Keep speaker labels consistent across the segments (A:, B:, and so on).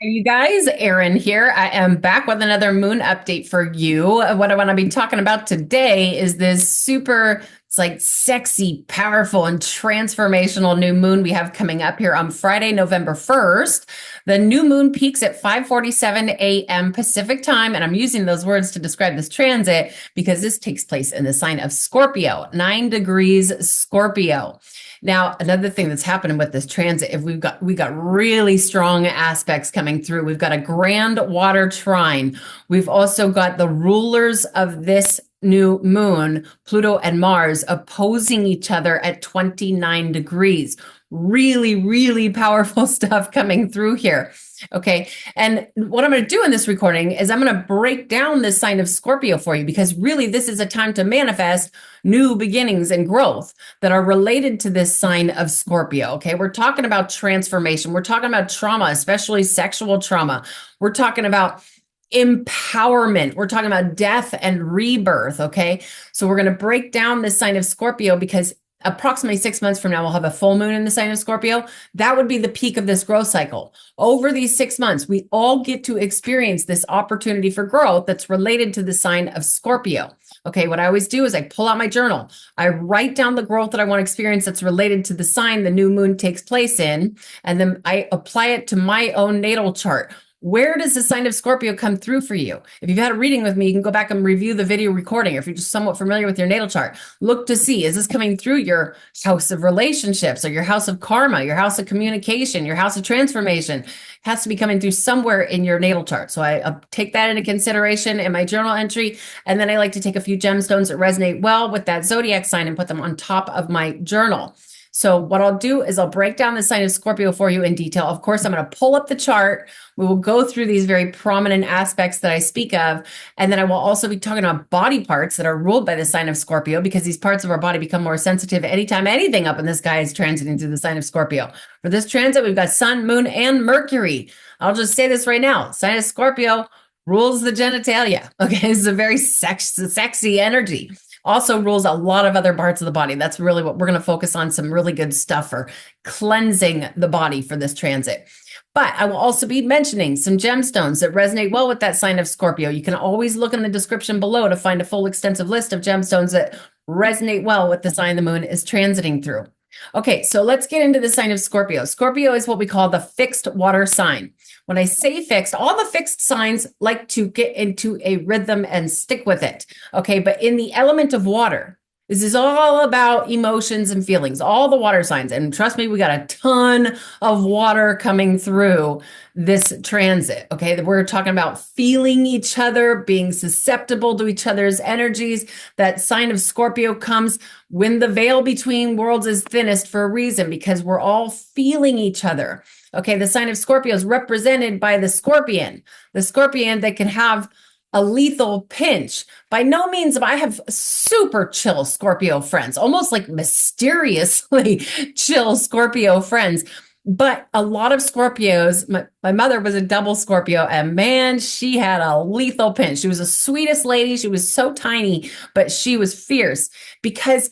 A: Hey, you guys, Erin here. I am back with another moon update for you. What I want to be talking about today is this it's like sexy, powerful, and transformational new moon we have coming up here on Friday, November 1st. The new moon peaks at 5:47 a.m. Pacific time, and I'm using those words to describe this transit because this takes place in the sign of Scorpio, 9 degrees Scorpio. Now, another thing that's happening with this transit, if we got really strong aspects coming through. We've got a grand water trine. We've also got the rulers of this new moon, Pluto and Mars, opposing each other at 29 degrees. Really, really powerful stuff coming through here. Okay. And what I'm going to do in this recording is I'm going to break down this sign of Scorpio for you because really this is a time to manifest new beginnings and growth that are related to this sign of Scorpio. Okay. We're talking about transformation. We're talking about trauma, especially sexual trauma. We're talking about empowerment. We're talking about death and rebirth. Okay. So we're going to break down this sign of Scorpio because approximately 6 months from now, we'll have a full moon in the sign of Scorpio. That would be the peak of this growth cycle. Over these 6 months, we all get to experience this opportunity for growth that's related to the sign of Scorpio. Okay, what I always do is I pull out my journal. I write down the growth that I want to experience that's related to the sign the new moon takes place in, and then I apply it to my own natal chart. Where does the sign of Scorpio come through for you? If you've had a reading with me, you can go back and review the video recording. Or if you're just somewhat familiar with your natal chart, look to see, is this coming through your house of relationships or your house of karma, your house of communication, your house of transformation? It has to be coming through somewhere in your natal chart. So I take that into consideration in my journal entry. And then I like to take a few gemstones that resonate well with that zodiac sign and put them on top of my journal. So what I'll do is I'll break down the sign of Scorpio for you in detail. Of course, I'm going to pull up the chart. We will go through these very prominent aspects that I speak of. And then I will also be talking about body parts that are ruled by the sign of Scorpio because these parts of our body become more sensitive anytime anything up in the sky is transiting through the sign of Scorpio. For this transit, we've got Sun, Moon, and Mercury. I'll just say this right now. Sign of Scorpio rules the genitalia. Okay, this is a very sexy energy. Also rules a lot of other parts of the body. That's really what we're going to focus on, some really good stuff for cleansing the body for this transit. But I will also be mentioning some gemstones that resonate well with that sign of Scorpio. You can always look in the description below to find a full extensive list of gemstones that resonate well with the sign the moon is transiting through. Okay, so let's get into the sign of Scorpio. Scorpio is what we call the fixed water sign. When I say fixed, all the fixed signs like to get into a rhythm and stick with it. Okay, but in the element of water, this is all about emotions and feelings, all the water signs. And trust me, we got a ton of water coming through this transit. Okay, we're talking about feeling each other, being susceptible to each other's energies. That sign of Scorpio comes when the veil between worlds is thinnest for a reason, because we're all feeling each other. Okay, the sign of Scorpio is represented by the scorpion that can have a lethal pinch. By no means, I have super chill Scorpio friends, almost like mysteriously chill Scorpio friends. But a lot of Scorpios, my mother was a double Scorpio, and man, she had a lethal pinch. She was the sweetest lady. She was so tiny, but she was fierce because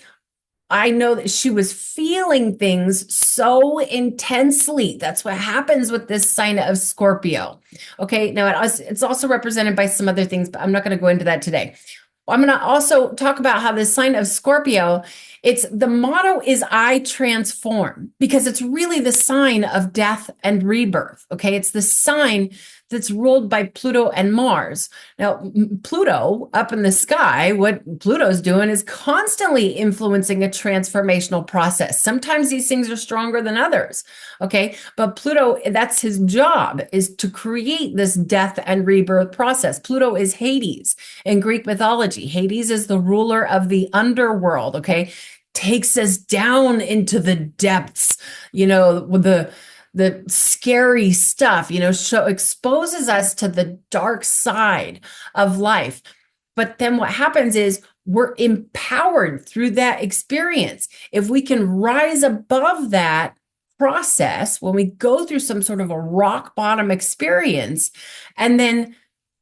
A: I know that she was feeling things so intensely. That's what happens with this sign of Scorpio. Okay, now it's also represented by some other things, but I'm not going to go into that today. I'm going to also talk about how this sign of Scorpio, the motto is I transform, because it's really the sign of death and rebirth. Okay, it's the sign that's ruled by Pluto and Mars. Now, Pluto up in the sky, what Pluto's doing is constantly influencing a transformational process. Sometimes these things are stronger than others. Okay, but Pluto, that's his job, is to create this death and rebirth process. Pluto is Hades in Greek mythology. Hades is the ruler of the underworld. Okay, takes us down into the depths, with the scary stuff, exposes us to the dark side of life. But then what happens is we're empowered through that experience. If we can rise above that process, when we go through some sort of a rock bottom experience and then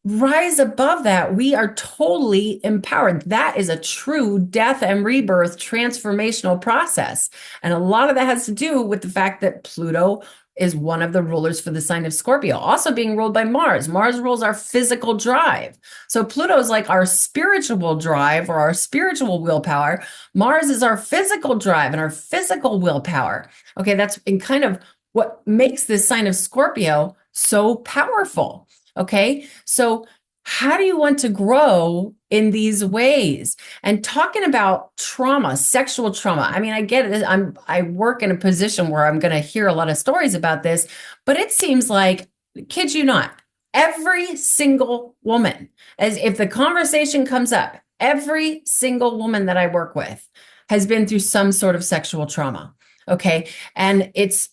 A: rise above that, we are totally empowered. That is a true death and rebirth transformational process. And a lot of that has to do with the fact that Pluto is one of the rulers for the sign of Scorpio, also being ruled by Mars. Mars rules our physical drive. So Pluto is like our spiritual drive or our spiritual willpower. Mars is our physical drive and our physical willpower. Okay, that's in kind of what makes this sign of Scorpio so powerful. Okay, so how do you want to grow in these ways? And talking about trauma, sexual trauma. I mean, I get it. I work in a position where I'm going to hear a lot of stories about this, but it seems like, kid you not, every single woman, as if the conversation comes up, every single woman that I work with has been through some sort of sexual trauma. Okay. And it's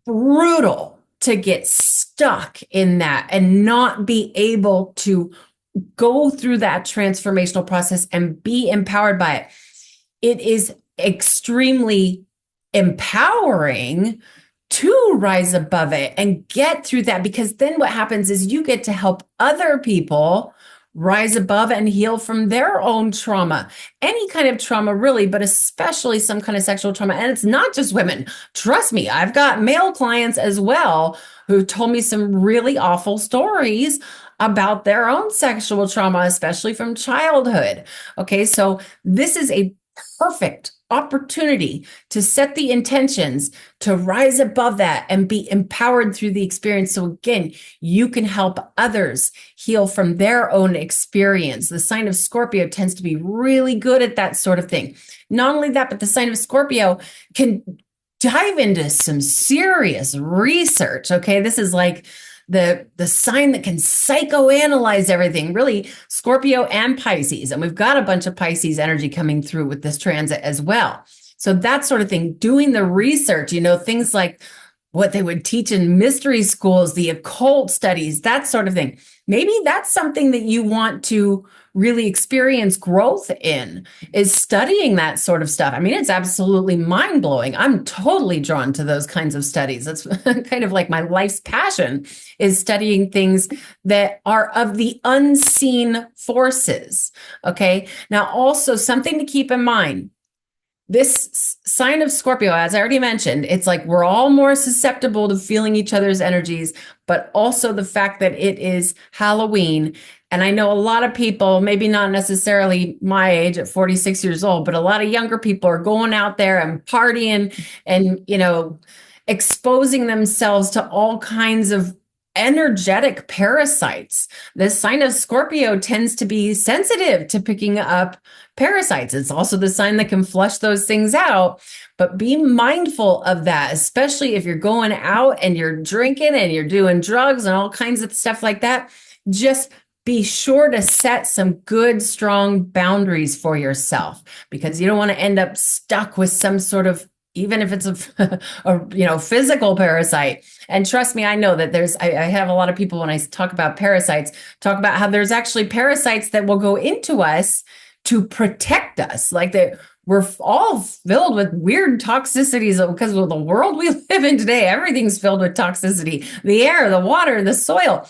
A: brutal to get stuck in that and not be able to go through that transformational process and be empowered by it. It is extremely empowering to rise above it and get through that, because then what happens is you get to help other people rise above and heal from their own trauma, any kind of trauma really, but especially some kind of sexual trauma. And it's not just women. Trust me, I've got male clients as well who told me some really awful stories about their own sexual trauma, especially from childhood. Okay, so this is a perfect opportunity to set the intentions to rise above that and be empowered through the experience. So again, you can help others heal from their own experience. The sign of Scorpio tends to be really good at that sort of thing. Not only that, but the sign of Scorpio can dive into some serious research. Okay, this is like the sign that can psychoanalyze everything, really, Scorpio and Pisces. And we've got a bunch of Pisces energy coming through with this transit as well. So that sort of thing, doing the research, things like what they would teach in mystery schools, the occult studies, that sort of thing. Maybe that's something that you want to really experience growth in, is studying that sort of stuff. I mean, it's absolutely mind-blowing. I'm totally drawn to those kinds of studies. That's kind of like my life's passion, is studying things that are of the unseen forces. Okay. Now, also something to keep in mind. This sign of Scorpio, as I already mentioned, it's like we're all more susceptible to feeling each other's energies, but also the fact that it is Halloween. And I know a lot of people, maybe not necessarily my age at 46 years old, but a lot of younger people are going out there and partying and, exposing themselves to all kinds of energetic parasites. The sign of Scorpio tends to be sensitive to picking up parasites. It's also the sign that can flush those things out, but be mindful of that, especially if you're going out and you're drinking and you're doing drugs and all kinds of stuff like that. Just be sure to set some good, strong boundaries for yourself, because you don't want to end up stuck with some sort of, even if it's a physical parasite. And trust me, I know that I have a lot of people, when I talk about parasites, talk about how there's actually parasites that will go into us to protect us. Like we're all filled with weird toxicities because of the world we live in today. Everything's filled with toxicity, the air, the water, the soil.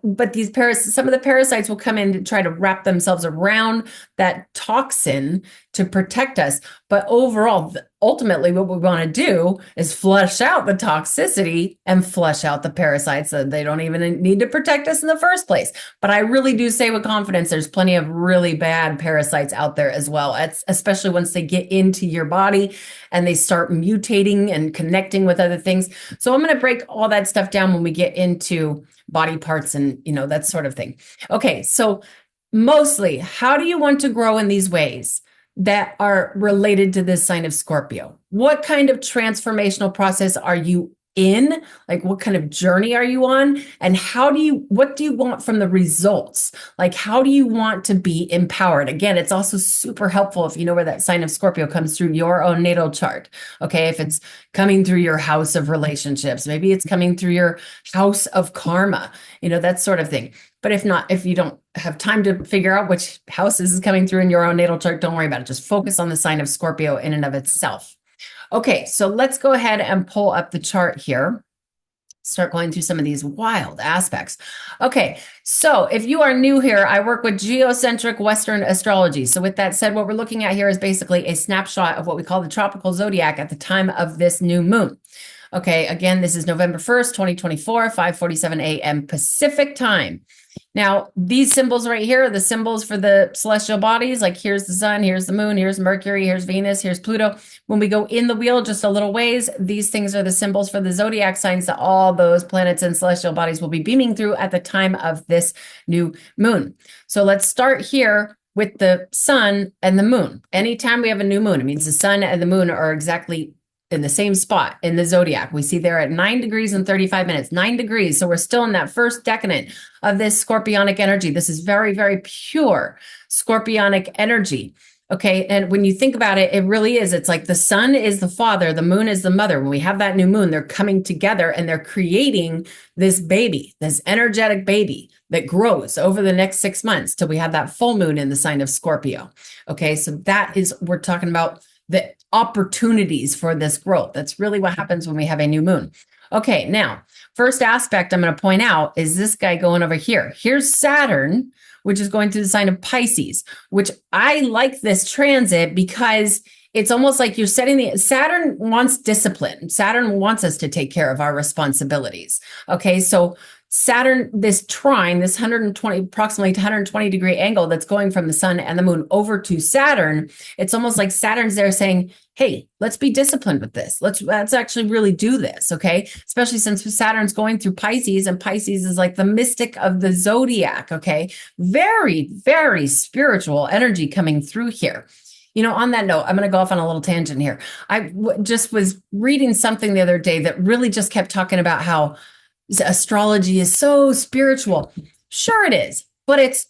A: But these some of the parasites will come in to try to wrap themselves around that toxin to protect us. But overall, ultimately, what we want to do is flush out the toxicity and flush out the parasites, so they don't even need to protect us in the first place. But I really do say with confidence, there's plenty of really bad parasites out there as well, especially once they get into your body and they start mutating and connecting with other things. So I'm going to break all that stuff down when we get into body parts and, that sort of thing. Okay, so mostly, how do you want to grow in these ways that are related to this sign of Scorpio? What kind of transformational process are you in? Like, what kind of journey are you on? And what do you want from the results? Like, how do you want to be empowered? Again, it's also super helpful if you know where that sign of Scorpio comes through your own natal chart. Okay. If it's coming through your house of relationships, maybe it's coming through your house of karma, that sort of thing. But if not, if you don't have time to figure out which house this is coming through in your own natal chart, don't worry about it. Just focus on the sign of Scorpio in and of itself. Okay, so let's go ahead and pull up the chart here. Start going through some of these wild aspects. Okay, so if you are new here, I work with geocentric Western astrology. So with that said, what we're looking at here is basically a snapshot of what we call the tropical zodiac at the time of this new moon. Okay, again, this is November 1st, 2024, 5:47 a.m. Pacific time. Now, these symbols right here are the symbols for the celestial bodies. Like here's the sun, here's the moon, here's Mercury, here's Venus, here's Pluto. When we go in the wheel just a little ways, these things are the symbols for the zodiac signs that all those planets and celestial bodies will be beaming through at the time of this new moon. So let's start here with the sun and the moon. Anytime we have a new moon, it means the sun and the moon are exactly in the same spot in the zodiac. We see they're at 9 degrees and 35 minutes, 9 degrees. So we're still in that first decadent of this scorpionic energy. This is very, very pure scorpionic energy. Okay. And when you think about it, it really is. It's like the sun is the father, the moon is the mother. When we have that new moon, they're coming together and they're creating this baby, this energetic baby that grows over the next 6 months till we have that full moon in the sign of Scorpio. Okay. So that is, we're talking about the opportunities for this growth. That's really what happens when we have a new moon. Okay, now, first aspect I'm going to point out is this guy going over here. Here's Saturn, which is going through the sign of Pisces, which I like this transit because it's almost like you're setting the, Saturn wants discipline. Saturn wants us to take care of our responsibilities. Okay, so Saturn, this trine, this 120, approximately 120 degree angle that's going from the sun and the moon over to Saturn, it's almost like Saturn's there saying, hey, let's be disciplined with this. Let's actually really do this, okay? Especially since Saturn's going through Pisces, and Pisces is like the mystic of the zodiac, okay? Very, very spiritual energy coming through here. You know, on that note, I'm going to go off on a little tangent here. I just was reading something the other day that really just kept talking about how astrology is so spiritual. Sure it is, but it's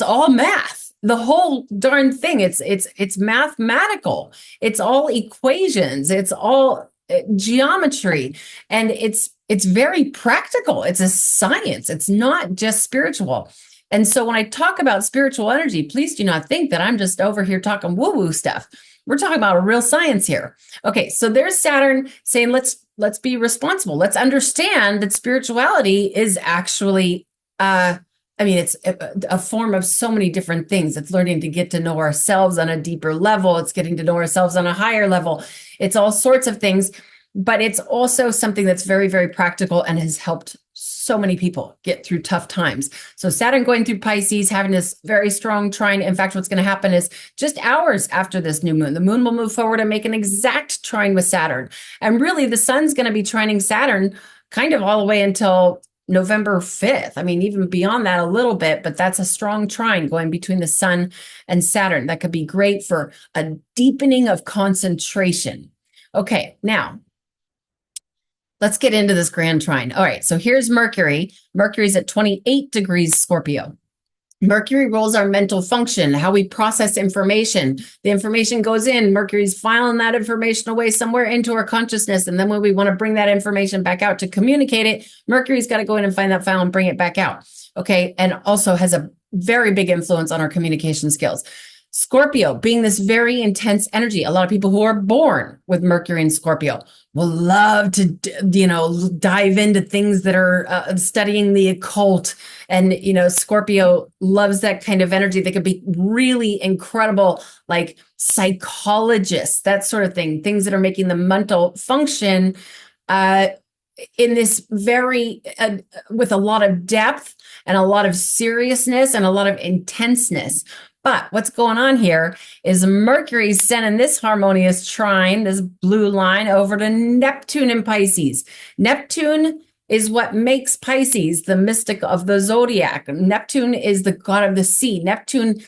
A: all math. The whole darn thing, it's mathematical. It's all equations. It's all geometry, and it's very practical. It's a science. It's not just spiritual. And so when I talk about spiritual energy, please do not think that I'm just over here talking woo-woo stuff. We're talking about a real science here. Okay, so there's Saturn saying, let's be responsible. Let's understand that spirituality is actually, it's a form of so many different things. It's learning to get to know ourselves on a deeper level. It's getting to know ourselves on a higher level. It's all sorts of things, but it's also something that's very, very practical and has helped so many people get through tough times. So Saturn going through Pisces, having this very strong trine. In fact, what's going to happen is just hours after this new moon, the moon will move forward and make an exact trine with Saturn. And really the sun's going to be trining Saturn kind of all the way until November 5th. I mean, even beyond that a little bit, but that's a strong trine going between the sun and Saturn. That could be great for a deepening of concentration. Okay, now let's get into this grand trine. All right, so here's Mercury. Mercury's at 28 degrees Scorpio. Mercury rules our mental function, how we process information. The information goes in, Mercury's filing that information away somewhere into our consciousness. And then when we want to bring that information back out to communicate it, Mercury's got to go in and find that file and bring it back out. Okay, and also has a very big influence on our communication skills. Scorpio being this very intense energy. A lot of people who are born with Mercury and Scorpio will love to, dive into things that are studying the occult. And, Scorpio loves that kind of energy. They could be really incredible, like psychologists, that sort of thing, things that are making the mental function in this very, with a lot of depth and a lot of seriousness and a lot of intenseness. But what's going on here is Mercury sending this harmonious trine, this blue line, over to Neptune in Pisces. Neptune is what makes Pisces the mystic of the zodiac. Neptune is the god of the sea. Neptune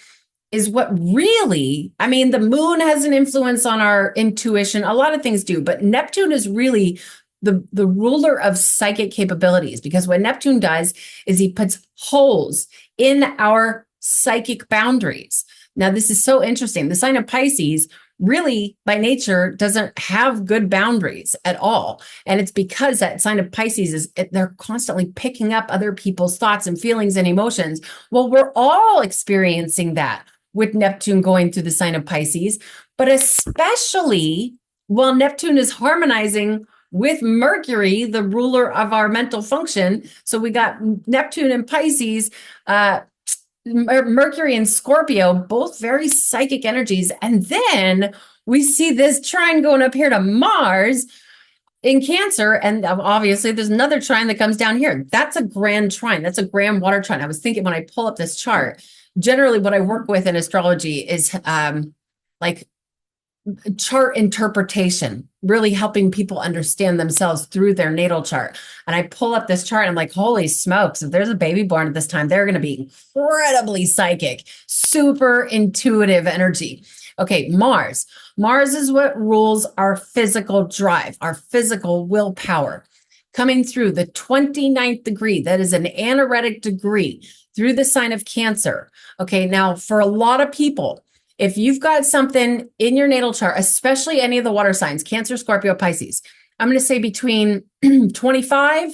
A: is what really, the moon has an influence on our intuition. A lot of things do, but Neptune is really the ruler of psychic capabilities, because what Neptune does is he puts holes in our psychic boundaries. Now, this is so interesting. The sign of Pisces really, by nature, doesn't have good boundaries at all. And it's because that sign of Pisces they're constantly picking up other people's thoughts and feelings and emotions. Well, we're all experiencing that with Neptune going through the sign of Pisces, but especially while Neptune is harmonizing with Mercury, the ruler of our mental function. So we got Neptune and Pisces, Mercury and Scorpio, both very psychic energies. And then we see this trine going up here to Mars. in Cancer, and obviously there's another trine that comes down here. That's a grand trine. That's a grand water trine. I was thinking when I pull up this chart, generally what I work with in astrology is like chart interpretation, really helping people understand themselves through their natal chart. And I pull up this chart and I'm like, holy smokes, if there's a baby born at this time, they're going to be incredibly psychic, super intuitive energy. Okay, Mars. Mars is what rules our physical drive, our physical willpower. Coming through the 29th degree, that is an anaretic degree through the sign of Cancer. Okay, now for a lot of people, if you've got something in your natal chart, especially any of the water signs, Cancer, Scorpio, Pisces, I'm going to say between 25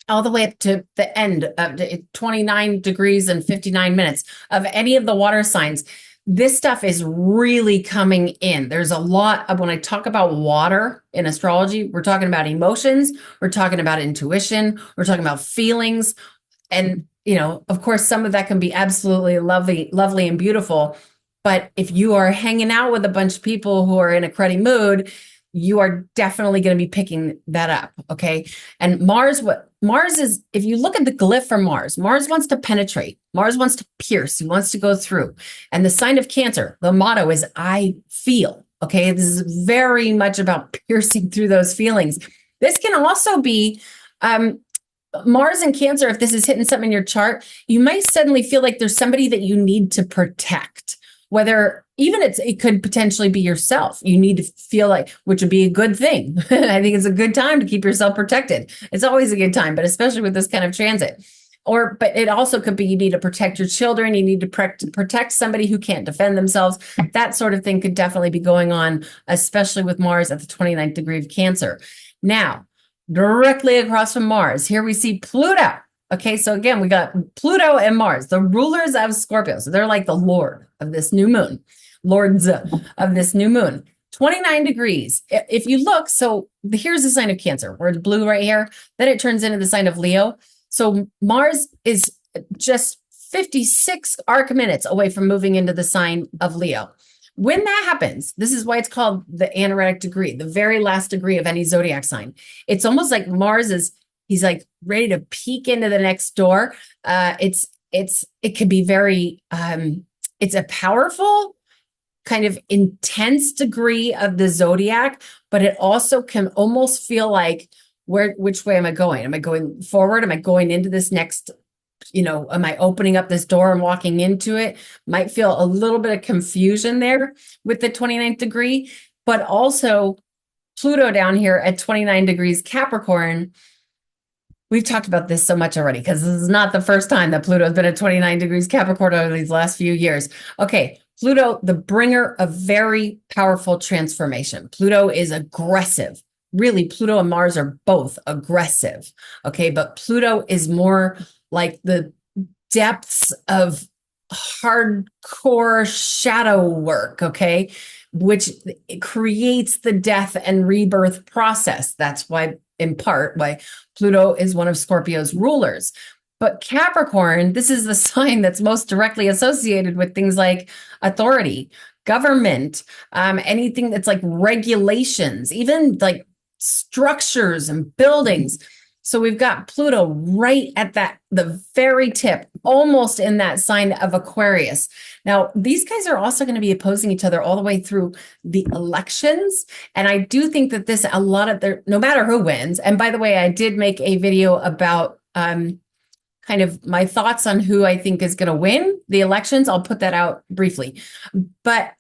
A: all the way up to the end of 29 degrees and 59 minutes of any of the water signs, this stuff is really coming in. There's a lot of, when I talk about water in astrology, we're talking about emotions, we're talking about intuition, we're talking about feelings. And, you know, of course, some of that can be absolutely lovely and beautiful. But if you are hanging out with a bunch of people who are in a cruddy mood, you are definitely going to be picking that up. Okay. And Mars, what Mars is, if you look at the glyph for Mars, Mars wants to penetrate. Mars wants to pierce. He wants to go through. And the sign of Cancer, the motto is I feel. Okay. This is very much about piercing through those feelings. This can also be, Mars and Cancer, if this is hitting something in your chart, you might suddenly feel like there's somebody that you need to protect. Whether even it could potentially be yourself. You need to feel like, which would be a good thing. I think it's a good time to keep yourself protected. It's always a good time, but especially with this kind of transit. But it also could be you need to protect your children. You need to protect somebody who can't defend themselves. That sort of thing could definitely be going on, especially with Mars at the 29th degree of Cancer. Now, directly across from Mars, here we see Pluto. Okay, so again, we got Pluto and Mars, the rulers of Scorpio. So they're like the lord of this new moon, lords of this new moon. 29 degrees. If you look, so here's the sign of Cancer. We're blue right here. Then it turns into the sign of Leo. So Mars is just 56 arc minutes away from moving into the sign of Leo. When that happens, this is why it's called the anaretic degree, the very last degree of any zodiac sign. It's almost like Mars is, he's like ready to peek into the next door. It could be very, it's a powerful kind of intense degree of the zodiac, but it also can almost feel like, which way am I going? Am I going forward? Am I going into this next, am I opening up this door and walking into it? Might feel a little bit of confusion there with the 29th degree, but also Pluto down here at 29 degrees Capricorn. We've talked about this so much already because this is not the first time that Pluto has been at 29 degrees Capricorn over these last few years. Okay, Pluto, the bringer of very powerful transformation. Pluto is aggressive. Really, Pluto and Mars are both aggressive. Okay, but Pluto is more like the depths of hardcore shadow work, okay, which creates the death and rebirth process. That's why, in part, why Pluto is one of Scorpio's rulers. But Capricorn, this is the sign that's most directly associated with things like authority, government, anything that's like regulations, even like structures and buildings. So we've got Pluto right at the very tip, almost in that sign of Aquarius. Now, these guys are also going to be opposing each other all the way through the elections. And I do think that no matter who wins, and by the way, I did make a video about kind of my thoughts on who I think is going to win the elections. I'll put that out briefly. But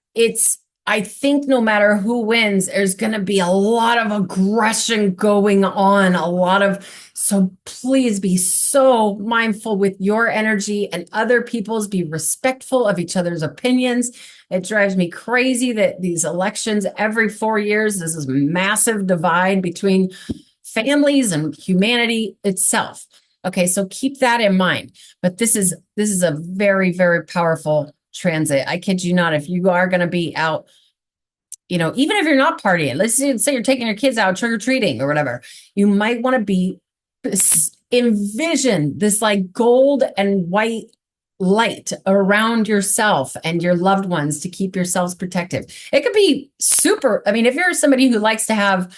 A: I think no matter who wins, there's going to be a lot of aggression going on, so please be so mindful with your energy and other people's, be respectful of each other's opinions. It drives me crazy that these elections every 4 years, there's this massive divide between families and humanity itself. Okay, so keep that in mind. But this is a very, very powerful transit. I kid you not, if you are going to be out, even if you're not partying, let's say you're taking your kids out trick-or-treating or whatever, you might want to envision this like gold and white light around yourself and your loved ones to keep yourselves protected. It could be super. I mean, if you're somebody who likes to have,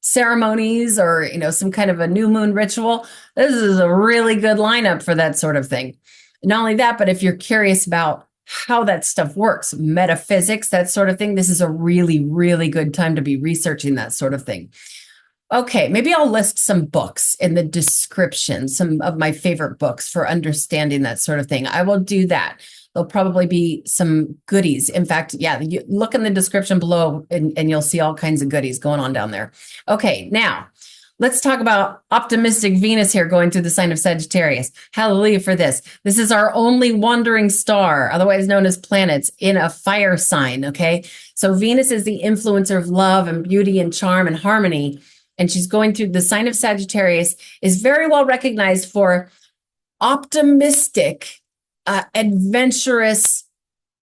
A: ceremonies or, some kind of a new moon ritual, this is a really good lineup for that sort of thing. Not only that, but if you're curious about how that stuff works, metaphysics, that sort of thing, this is a really, really good time to be researching that sort of thing. Okay, maybe I'll list some books in the description, some of my favorite books for understanding that sort of thing. I will do that. There'll probably be some goodies. In fact, yeah, you look in the description below and you'll see all kinds of goodies going on down there. Okay, now let's talk about optimistic Venus here going through the sign of Sagittarius. Hallelujah for this. This is our only wandering star, otherwise known as planets, in a fire sign, okay? So Venus is the influencer of love and beauty and charm and harmony. And she's going through the sign of Sagittarius, is very well recognized for optimistic, adventurous,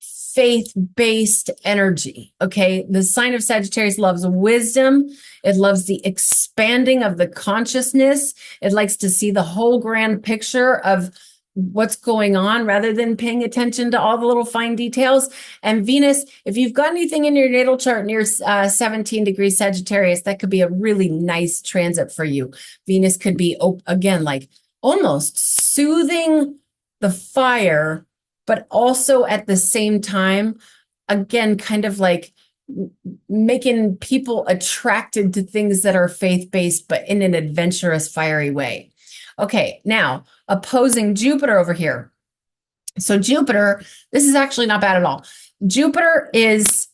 A: faith-based energy. Okay. The sign of Sagittarius loves wisdom. It loves the expanding of the consciousness. It likes to see the whole grand picture of what's going on rather than paying attention to all the little fine details. And Venus, if you've got anything in your natal chart near 17 degrees Sagittarius, that could be a really nice transit for you. Venus could be, again, like almost soothing the fire, but also at the same time, again, kind of like making people attracted to things that are faith-based, but in an adventurous, fiery way. Okay, now opposing Jupiter over here. So Jupiter, this is actually not bad at all. Jupiter is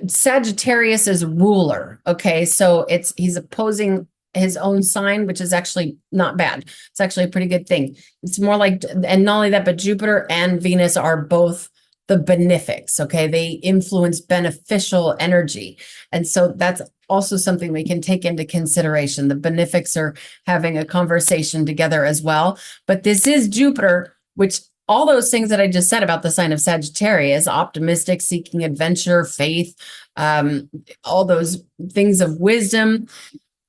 A: Sagittarius's ruler. Okay, so he's opposing his own sign, which is actually not bad. It's actually a pretty good thing. It's more like, and not only that, but Jupiter and Venus are both the benefics. Okay, they influence beneficial energy, and so that's also something we can take into consideration. The benefics are having a conversation together as well. But this is Jupiter, which all those things that I just said about the sign of Sagittarius, optimistic, seeking adventure, faith, all those things of wisdom,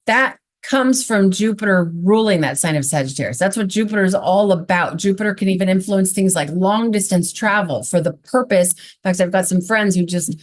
A: that comes from Jupiter ruling that sign of Sagittarius. That's what Jupiter is all about. Jupiter can even influence things like long distance travel for the purpose. In fact, I've got some friends who just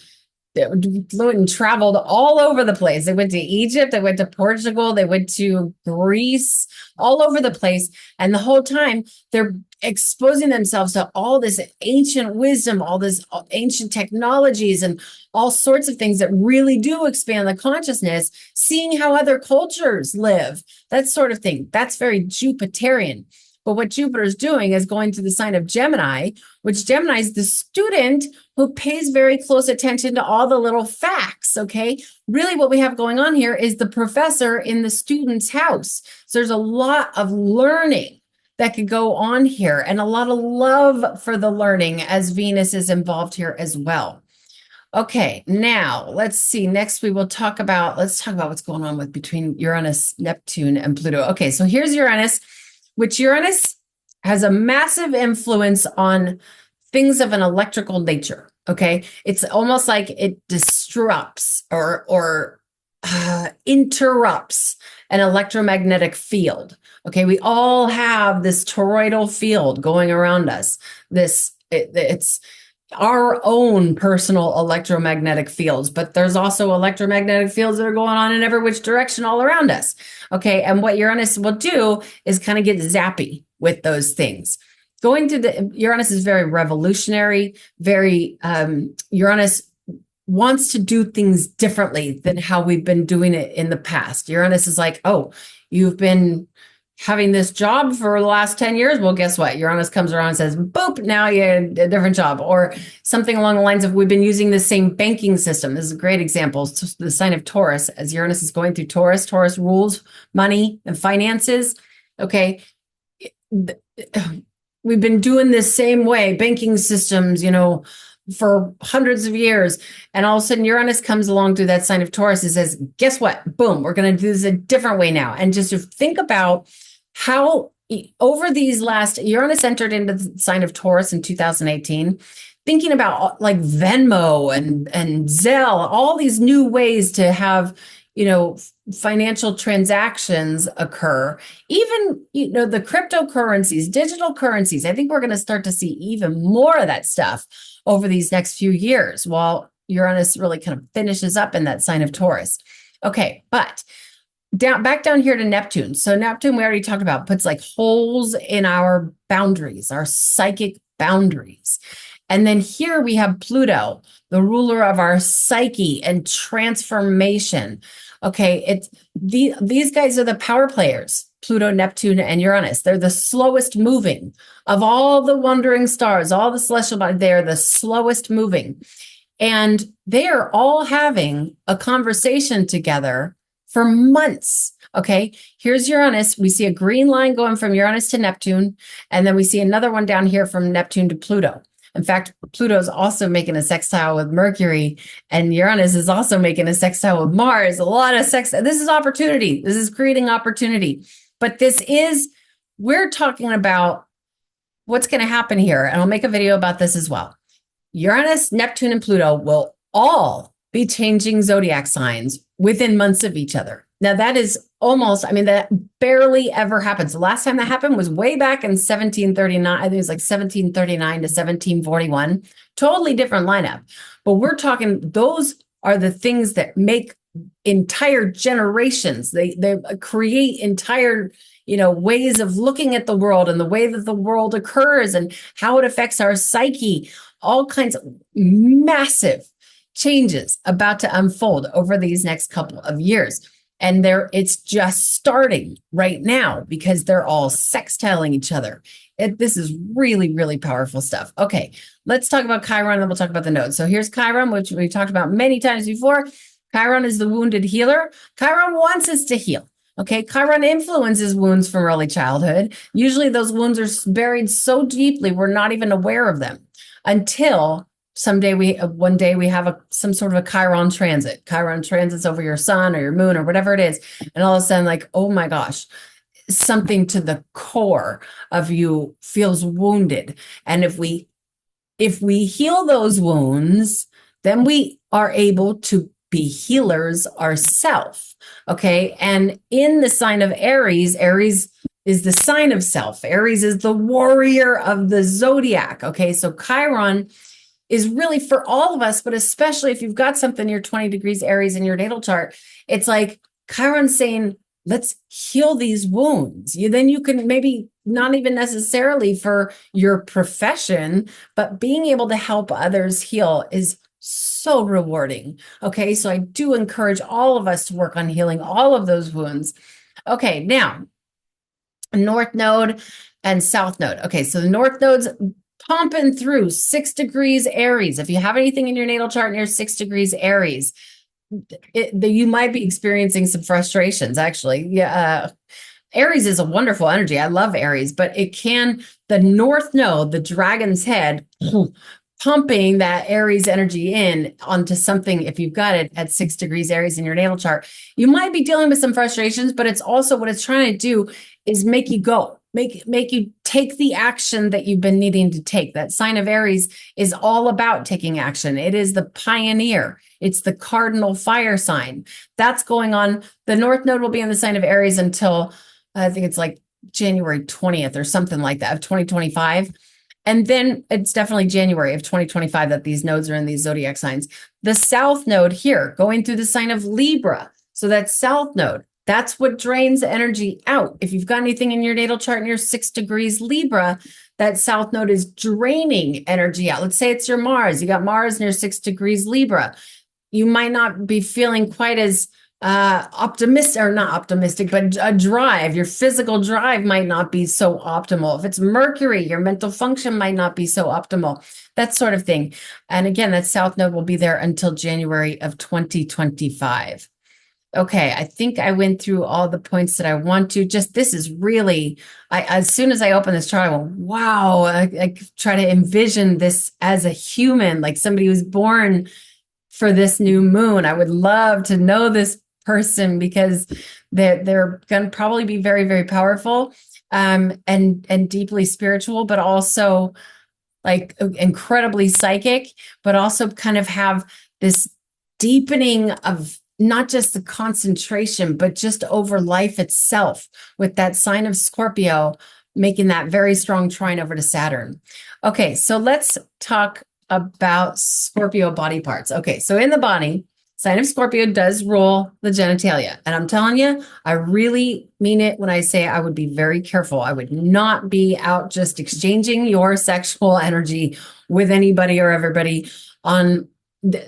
A: flew and traveled all over the place. They went to Egypt, they went to Portugal, they went to Greece, all over the place. And the whole time they're exposing themselves to all this ancient wisdom, all this ancient technologies and all sorts of things that really do expand the consciousness, seeing how other cultures live, that sort of thing. That's very Jupiterian. But what Jupiter is doing is going to the sign of Gemini, which Gemini is the student who pays very close attention to all the little facts, okay? Really what we have going on here is the professor in the student's house. So there's a lot of learning that could go on here and a lot of love for the learning as Venus is involved here as well. Okay, now let's see. Next, let's talk about what's going on between Uranus, Neptune, and Pluto. Okay, so here's Uranus, which Uranus has a massive influence on things of an electrical nature. Okay, it's almost like it disrupts or interrupts an electromagnetic field. Okay, we all have this toroidal field going around us. It's our own personal electromagnetic fields, but there's also electromagnetic fields that are going on in every which direction all around us. Okay, and what Uranus will do is kind of get zappy with those things. Uranus is very revolutionary, Uranus wants to do things differently than how we've been doing it in the past. Uranus is like, oh, you've been having this job for the last 10 years. Well, guess what? Uranus comes around and says, boop, now you have a different job. Or something along the lines of, we've been using the same banking system. This is a great example. It's the sign of Taurus. As Uranus is going through Taurus, Taurus rules money and finances. Okay. We've been doing this same way, banking systems, for hundreds of years. And all of a sudden Uranus comes along through that sign of Taurus and says, guess what? Boom, we're going to do this a different way now. And just to think about how over these Uranus entered into the sign of Taurus in 2018, thinking about like Venmo and Zelle, all these new ways to have, financial transactions occur, even, the cryptocurrencies, digital currencies. I think we're going to start to see even more of that stuff over these next few years. Well, Uranus really kind of finishes up in that sign of Taurus. Okay, but back down here to Neptune. So Neptune, we already talked about, puts like holes in our boundaries, our psychic boundaries. And then here we have Pluto, the ruler of our psyche and transformation. Okay, these guys are the power players, Pluto, Neptune, and Uranus. They're the slowest moving of all the wandering stars, all the celestial bodies. They're the slowest moving. And they are all having a conversation together for months. Okay, here's Uranus. We see a green line going from Uranus to Neptune, and then we see another one down here from Neptune to Pluto. In fact, Pluto is also making a sextile with Mercury, and Uranus is also making a sextile with Mars. A lot of sex. This is opportunity. This is creating opportunity. But we're talking about what's going to happen here. And I'll make a video about this as well. Uranus, Neptune, and Pluto will all be changing zodiac signs within months of each other. Now that is that barely ever happens. The last time that happened was way back in 1739. I think it was like 1739 to 1741. Totally different lineup. But we're talking, those are the things that make entire generations. They create entire, ways of looking at the world and the way that the world occurs and how it affects our psyche. All kinds of massive changes about to unfold over these next couple of years. And it's just starting right now because they're all sextiling each other. This is really, really powerful stuff. Okay, let's talk about Chiron and then we'll talk about the nodes. So here's Chiron, which we talked about many times before. Chiron is the wounded healer. Chiron wants us to heal. Okay, Chiron influences wounds from early childhood. Usually those wounds are buried so deeply we're not even aware of them until one day we have some sort of a Chiron transit. Chiron transits over your sun or your moon or whatever it is. And all of a sudden, like, oh my gosh, something to the core of you feels wounded. And if we heal those wounds, then we are able to be healers ourselves. Okay. And in the sign of Aries, Aries is the sign of self. Aries is the warrior of the zodiac. Okay. So Chiron is really for all of us, but especially if you've got something near 20 degrees Aries in your natal chart, it's like Chiron's saying, let's heal these wounds. Then you can maybe not even necessarily for your profession, but being able to help others heal is so rewarding. Okay, so I do encourage all of us to work on healing all of those wounds. Okay, now, North Node and South Node. Okay, so the North Node's pumping through 6 degrees Aries. If you have anything in your natal chart near 6 degrees Aries, you might be experiencing some frustrations, actually. Yeah, Aries is a wonderful energy. I love Aries, but the North Node, the dragon's head, pumping that Aries energy in onto something, if you've got it at 6 degrees Aries in your natal chart, you might be dealing with some frustrations, but it's also what it's trying to do is make you go. Make you take the action that you've been needing to take. That sign of Aries is all about taking action. It is the pioneer. It's the cardinal fire sign. That's going on. The North Node will be in the sign of Aries until, I think it's like January 20th or something like that of 2025. And then it's definitely January of 2025 that these nodes are in these zodiac signs. The South Node here going through the sign of Libra. So that South Node, that's what drains the energy out. If you've got anything in your natal chart near 6 degrees Libra, that South Node is draining energy out. Let's say it's your Mars. You got Mars near 6 degrees Libra. You might not be feeling quite as optimistic, or not optimistic, but a drive. Your physical drive might not be so optimal. If it's Mercury, your mental function might not be so optimal. That sort of thing. And again, that South Node will be there until January of 2025. Okay, I think I went through all the points that I want to. This is really, as soon as I open this chart, I went, wow, I try to envision this as a human, like somebody who's born for this new moon. I would love to know this person because they're going to probably be very, very powerful and deeply spiritual, but also like incredibly psychic, but also kind of have this deepening of not just the concentration, but just over life itself with that sign of Scorpio, making that very strong trine over to Saturn. Okay, so let's talk about Scorpio body parts. Okay, so in the body, sign of Scorpio does rule the genitalia. And I'm telling you, I really mean it when I say I would be very careful. I would not be out just exchanging your sexual energy with anybody or everybody on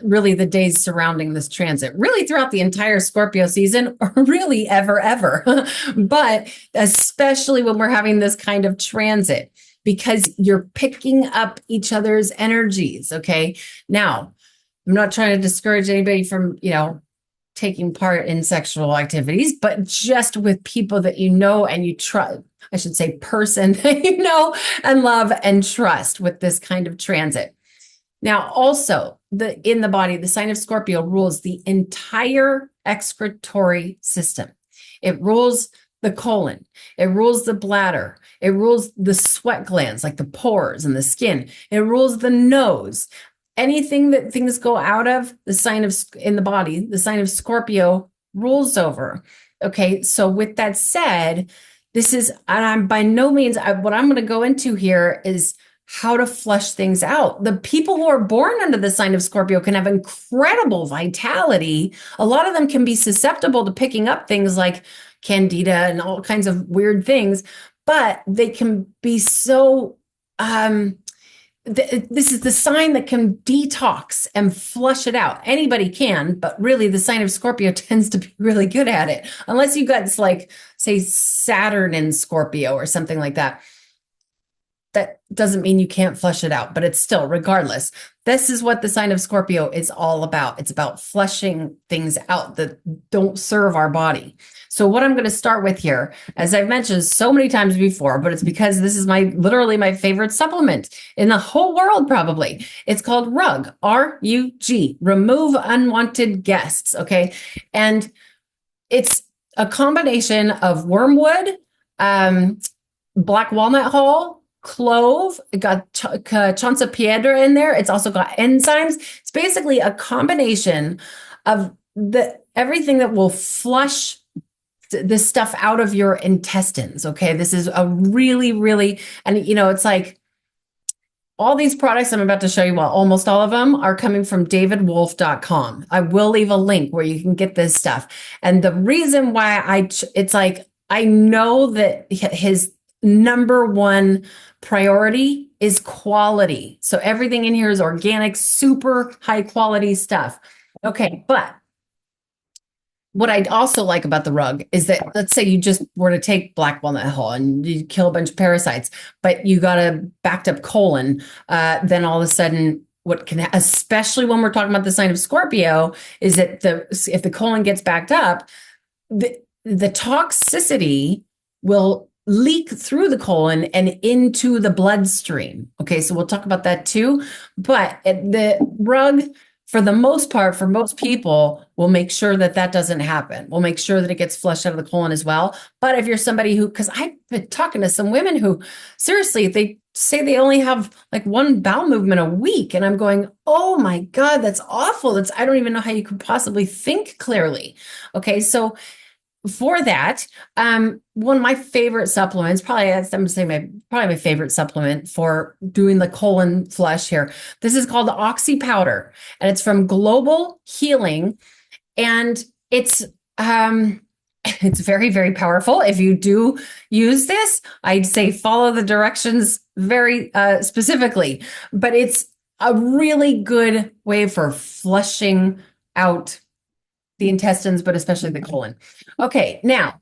A: really the days surrounding this transit, really throughout the entire Scorpio season, or really ever. But especially when we're having this kind of transit, because you're picking up each other's energies. Okay. Now, I'm not trying to discourage anybody from, taking part in sexual activities, but just with people that you know and you trust, I should say person that you know and love and trust with this kind of transit. Now, also in the body, the sign of Scorpio rules the entire excretory system. It rules the colon. It rules the bladder. It rules the sweat glands, like the pores and the skin. It rules the nose. Anything that things go out of, the sign of in the body, the sign of Scorpio rules over. Okay, so with that said, this is, and I'm by no means, what I'm going to go into here is how to flush things out. The people who are born under the sign of Scorpio can have incredible vitality. A lot of them can be susceptible to picking up things like candida and all kinds of weird things, but they can be so, this is the sign that can detox and flush it out. Anybody can, but really the sign of Scorpio tends to be really good at it. Unless you got like, say, Saturn in Scorpio or something like that. That doesn't mean you can't flush it out, but it's still, regardless, this is what the sign of Scorpio is all about. It's about flushing things out that don't serve our body. So what I'm going to start with here, as I've mentioned so many times before, but it's because this is literally my favorite supplement in the whole world, probably. It's called RUG, R-U-G, Remove Unwanted Guests. Okay. And it's a combination of wormwood, black walnut hull, clove, it got chanza piedra in there. It's also got enzymes. It's basically a combination of everything that will flush this stuff out of your intestines. Okay. This is a really, and it's like all these products I'm about to show you, well, almost all of them are coming from davidwolf.com. I will leave a link where you can get this stuff. And the reason why it's like, I know that his number one priority is quality. So everything in here is organic, super high quality stuff. Okay. But what I also like about the RUG is that, let's say you just were to take black walnut hull and you kill a bunch of parasites, but you got a backed up colon, then all of a sudden what can, especially when we're talking about the sign of Scorpio, is that if the colon gets backed up, the toxicity will leak through the colon and into the bloodstream. Okay, so we'll talk about that too. But the RUG, for the most part, for most people, will make sure that doesn't happen. We'll make sure that it gets flushed out of the colon as well. But if you're somebody because I've been talking to some women who, seriously, they say they only have like one bowel movement a week. And I'm going, oh my God, that's awful. I don't even know how you could possibly think clearly. Okay, so for that, one of my favorite supplements, probably my favorite supplement for doing the colon flush here. This is called the Oxy Powder, and it's from Global Healing, and it's very, very powerful. If you do use this, I'd say follow the directions very specifically, but it's a really good way for flushing out the intestines, but especially the colon. Okay, now,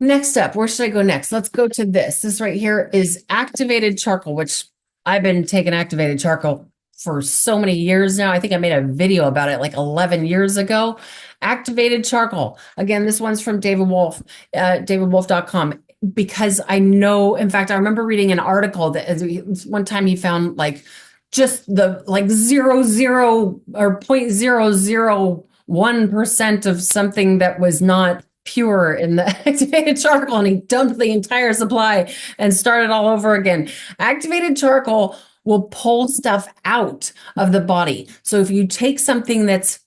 A: next up, where should I go next? Let's go to this. This right here is activated charcoal, which I've been taking activated charcoal for so many years now. I think I made a video about it like 11 years ago. Activated charcoal. Again, this one's from David Wolf, davidwolf.com. Because I know, in fact, I remember reading an article that one time he found like just the like 0.0 or 0.001% of something that was not pure in the activated charcoal, and he dumped the entire supply and started all over again. Activated charcoal will pull stuff out of the body. So if you take something that's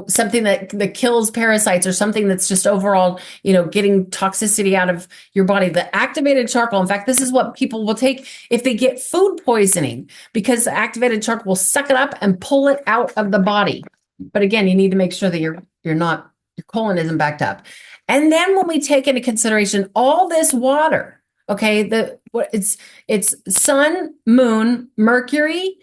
A: something that kills parasites or something that's just overall, getting toxicity out of your body. The activated charcoal, in fact, this is what people will take if they get food poisoning, because the activated charcoal will suck it up and pull it out of the body. But again, you need to make sure that your colon isn't backed up. And then when we take into consideration all this water, okay, it's sun, moon, Mercury,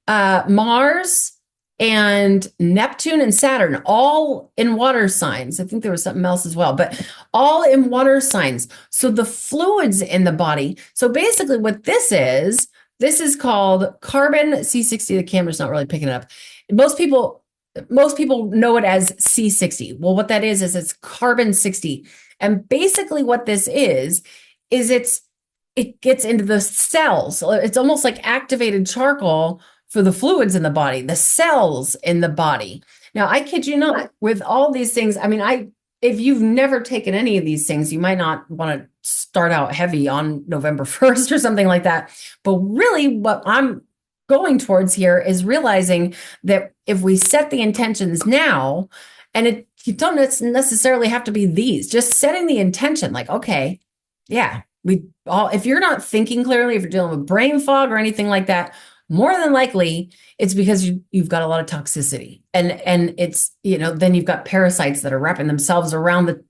A: Mars, and Neptune and Saturn, all in water signs. I think there was something else as well, but all in water signs. So the fluids in the body. So basically what this is called carbon C60. The camera's not really picking it up. Most people know it as C60. Well, what that is it's carbon 60. And basically what this is it gets into the cells. It's almost like activated charcoal for the fluids in the body, the cells in the body. Now, I kid you not, with all these things, I mean, if you've never taken any of these things, you might not want to start out heavy on November 1st or something like that. But really what I'm going towards here is realizing that if we set the intentions now, and you don't necessarily have to be these, just setting the intention, like, okay, yeah, if you're not thinking clearly, if you're dealing with brain fog or anything like that, more than likely it's because you've got a lot of toxicity, and it's, then you've got parasites that are wrapping themselves around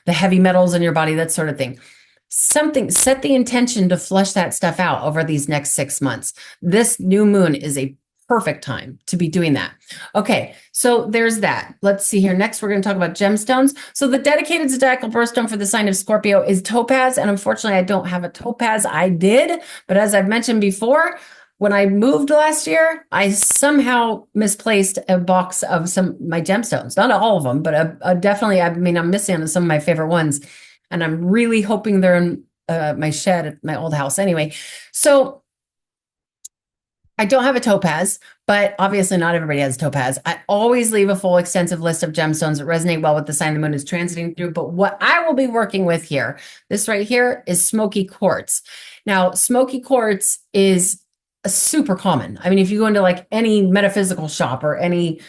A: the heavy metals in your body, that sort of thing. Set the intention to flush that stuff out over these next 6 months. This new moon is a perfect time to be doing that. Okay, so there's that. Let's see here. Next, we're going to talk about gemstones. So the dedicated zodiacal birthstone for the sign of Scorpio is topaz, and unfortunately, I don't have a topaz. I did, but as I've mentioned before, when I moved last year, I somehow misplaced a box of my gemstones. Not all of them, but definitely, I'm missing on some of my favorite ones. And I'm really hoping they're in my shed at my old house. Anyway, so I don't have a topaz, but obviously not everybody has topaz. I always leave a full extensive list of gemstones that resonate well with the sign the moon is transiting through. But what I will be working with here, this right here, is smoky quartz. Now, smoky quartz is super common. I mean, if you go into like any metaphysical shop or any,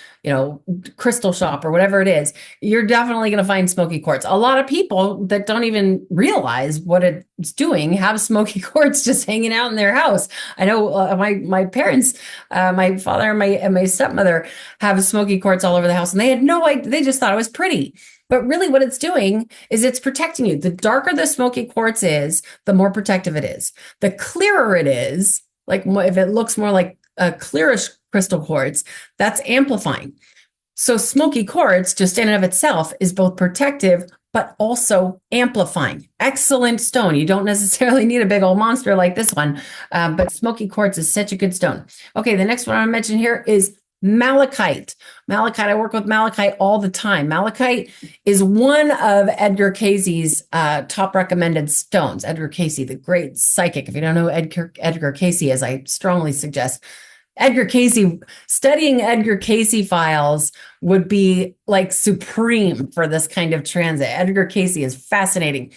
A: crystal shop or whatever it is, you're definitely going to find smoky quartz. A lot of people that don't even realize what it's doing have smoky quartz just hanging out in their house. I know my parents, my father and my stepmother have smoky quartz all over the house, and they had no idea. They just thought it was pretty. But really what it's doing is it's protecting you. The darker the smoky quartz is, the more protective it is. The clearer it is, like if it looks more like a clearish crystal quartz, that's amplifying. So smoky quartz, just in and of itself, is both protective, but also amplifying. Excellent stone. You don't necessarily need a big old monster like this one, but smoky quartz is such a good stone. Okay, the next one I mention here is malachite. Malachite, I work with malachite all the time. Malachite is one of Edgar Cayce's top recommended stones. Edgar Cayce, the great psychic. If you don't know who Edgar Cayce is, I strongly suggest Edgar Cayce. Studying Edgar Cayce files would be like supreme for this kind of transit. Edgar Cayce is fascinating.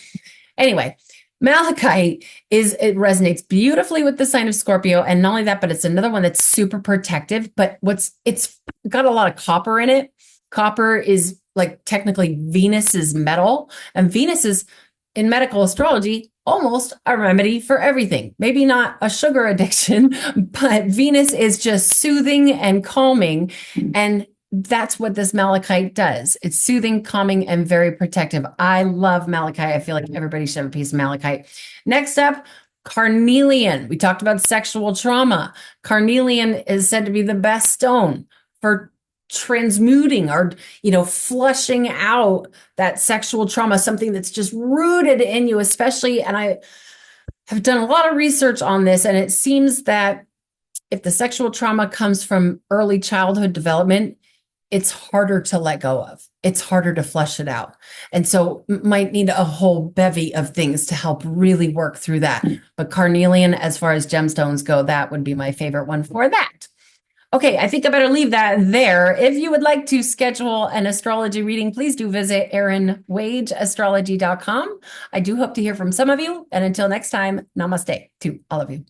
A: Anyway, malachite it resonates beautifully with the sign of Scorpio, and not only that, but it's another one that's super protective. But it's got a lot of copper in it. Copper is like technically Venus's metal, and Venus is, in medical astrology, almost a remedy for everything. Maybe not a sugar addiction, but Venus is just soothing and calming, and that's what this malachite does. It's soothing, calming, and very protective. I love malachite. I feel like everybody should have a piece of malachite. Next up, carnelian. We talked about sexual trauma. Carnelian is said to be the best stone for transmuting or, flushing out that sexual trauma, something that's just rooted in you, especially. And I have done a lot of research on this, and it seems that if the sexual trauma comes from early childhood development, it's harder to let go of. It's harder to flush it out. And so might need a whole bevy of things to help really work through that. But carnelian, as far as gemstones go, that would be my favorite one for that. Okay, I think I better leave that there. If you would like to schedule an astrology reading, please do visit erinwageastrology.com. I do hope to hear from some of you. And until next time, namaste to all of you.